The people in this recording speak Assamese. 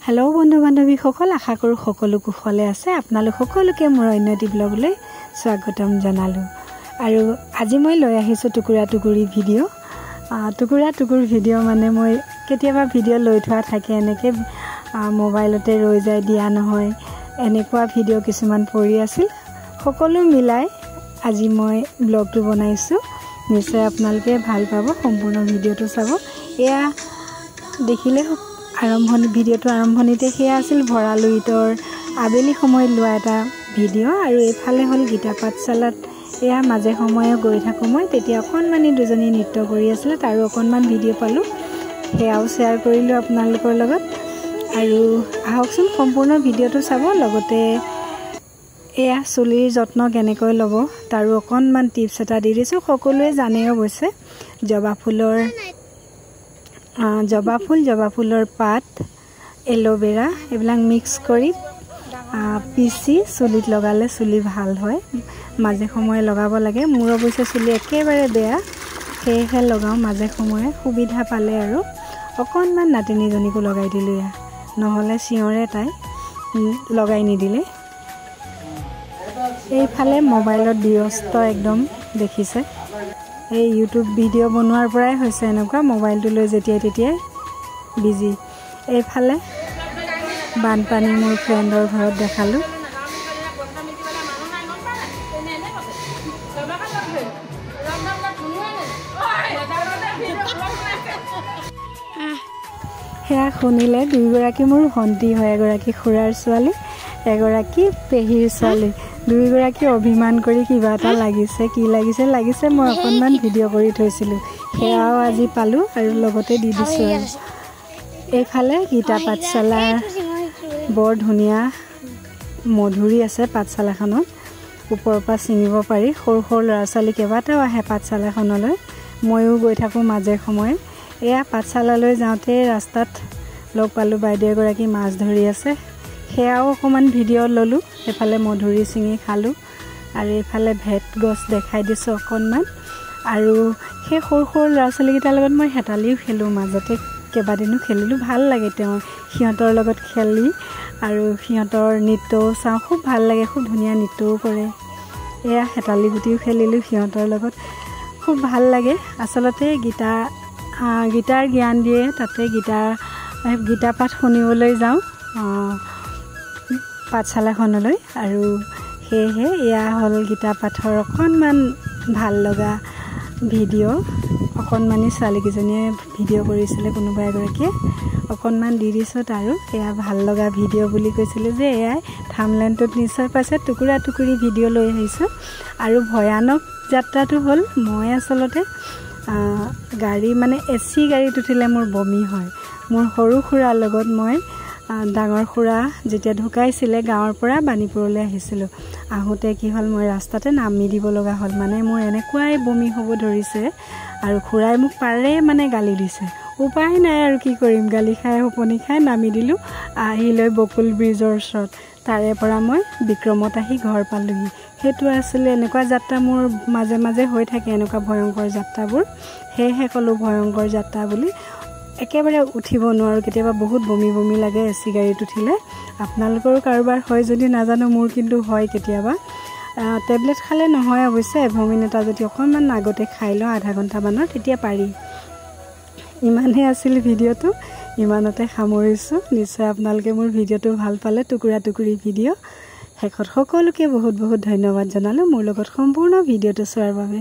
हेलो बंधु बान्धवी सकल आशा करूँ सकलो कुशले आछे आपनालोक सकलोके मोर अन्यटी ब्लगले स्वागतम जनालो आरो आज मैं लै आहिছো टुकुरा टुकुरी भिडिओ टुकुरा टुकुर भिडिओ माने मैं केतियाबा भिडिओ लै थोआ थाके एनेके मोबाइलते रৈ जाय दिया নহয় এনেকুৱা भिडिओ किछुमान परि आछिल सकलो मिलाई आज मैं ब्लगটো बनाइছো निश्चय आपनालोके ভাল पाब सम्पूर्ण भिडिओটো चाब एया देखिले आरम्भणि भिडिओটো आरम्भणिते सेया आछिल भरालु इटर आबेली समय लोৱা এটা भिडिओ आरो एफाले हल गीता पाठशालात एया माजे समय गई थाको मैं तेतिया अकनमानी दुजनी नृत्य करि आछिले तारो अकनमान भिडिओ पालो सेयाও शेयर करिलो आपनालोকৰ লগত आरो आहकसुन सम्पूर्ण भिडिओটো चाब लगते एया चुलिर যত্ন केनेকৈ लब तारो अकनमान टिप्स এটা দি দিছো সকলোৱে জানে অৱশ্যে जबा फुलर पात एलोवेरा एबिलाक मिक्स करी पिसी चुलित लगाले चुली भाल है माजे समय लगाब लगे मोर अवश्य चुली एकेबारे बेया सेहे लगाओ माजे समय सुविधा पाले और अकनमान नातिनीजनीको लगाई दिलो या নহলে सियरे ताई लगाई निदिले এইফালে मोबाइलत व्यस्त एकदम देखिसे यूट्यूब भिडिओ बनवार पराय होइसे एनका मोबाइल तो लै जेतिया तेतिया बिजी एफाले बानपानी मोर फ्रेंडर घरत देखालु हेया शुनिले दुइगराकी मोर भंटी है एगराकी खुरार छोৱালী एगराकी पेहिर छोৱালী दुइगराकी अभिमान करी किबा এটা লাগিছে কি লাগিছে মই অকনমান ভিডিও কৰি থৈছিলো সেয়াও আজি পালো আৰু লগতে দি দিছো এইফালে গীতা পাঠশালা বৰ ধুনিয়া মধুৰী আছে পাঠশালাখনত ওপৰৰ পৰা চিঙিব পাৰি সৰু সৰু ল'ৰা ছোৱালী কেবাটাও আহে পাঠশালাখনলৈ ময়ো গৈ থাকো মাজে সময়ে এয়া পাঠশালালৈ যাওঁতে ৰাস্তাত লগ পালো বাইদেউ এগৰাকী মাছ ধৰি আছে সেয়াও অকমান ভিডিও ললো এফালে মধুৰী চিঙি খালো আৰু এফালে ভেট গছ দেখাই দিছো অকনমান আৰু হে সৰু সৰু ল'ৰা ছোৱালীকেইটাৰ লগত মই হেতালিও খেলো মাজতে কেবাদিনো খেলিলো ভাল লাগে তেওঁ সিহঁতৰ লগত খেলি আৰু সিহঁতৰ নৃত্যও চাওঁ খুব ভাল লাগে খুব ধুনীয়া নৃত্যও কৰে এয়া হেতালি গুটিও খেলিলো সিহঁতৰ লগত খুব ভাল লাগে আসলতে গীতাৰ জ্ঞান দিয়ে তাতে গীতা পাঠ শুনিবলৈ যাওঁ পাঠশালাখনলৈ আৰু সেয়ে এয়া হল গীতা পাঠৰ অকনমান ভাল লগা ভিডিও অকনমানি ছোৱালীকেইজনীয়ে ভিডিও কৰিছিলে কোনোবা এগৰাকীয়ে অকনমান দি দিছো আৰু এয়া ভাল লগা ভিডিও বুলি কৈছিলে যে এয়াই থামলেনটোত নিশ্চয় পাইছে টুকুৰা টুকুৰি ভিডিও লৈ আহিছো আৰু ভয়ানক যাত্ৰাটো হল মই আসলতে গাড়ী মানে এসি গাড়ীত উঠিলে মোৰ বমি হয় মোৰ সৰু খুৰাৰ লগত মই ডাঙৰ খুৰা যেতিয়া ঢুকাইছিলে গাঁৱৰ পৰা বাণীপুৰলৈ আহিছিল আহোতে কি হল মই ৰাস্তাতে নামি দিব লগা হল মানে মোৰ এনেকুৱাই বমি হ'ব ধৰিছে আৰু খুৰাই মোক পাৰে মানে গালি দিছে উপায় নাই আৰু কি কৰিম গালি খাই হপনি খাই নামি দিলো আহিলৈ বকুল ব্ৰিজৰ ওচৰত তাৰে পৰা মই বিক্ৰমত আহি ঘৰ পালোহি হেতু আসলে এনেকুৱা যাত্ৰা মোৰ মাজে মাজে হৈ থাকে এনেকুৱা ভয়ংকৰ যাত্ৰাবোৰ হেহে কলো ভয়ংকৰ যাত্ৰা বুলি একেবাৰে উঠিব নোৱাৰো কেতিয়াবা বহুত বমি বমি লাগে এসি গাড়ীত উঠিলে আপোনালোকৰ কাৰোবাৰ হয় যদি নাজানো মোৰ কিন্তু হয় কেতিয়াবা টেবলেট খালে নহয় অৱশ্যে এভমিন এটা যদি অকনমান আগতে খাই লওঁ আধা ঘণ্টা মানৰ তেতিয়া পাৰি ইমানহে আছিল ভিডিওটো ইমানতে সামৰিছো নিশ্চয় আপোনালোকে মোৰ ভিডিওটো ভাল পালে টুকুৰা টুকুৰি ভিডিও শেষত সকলোকে বহুত বহুত ধন্যবাদ জনালো মোৰ লগত সম্পূৰ্ণ ভিডিওটো চোৱাৰ বাবে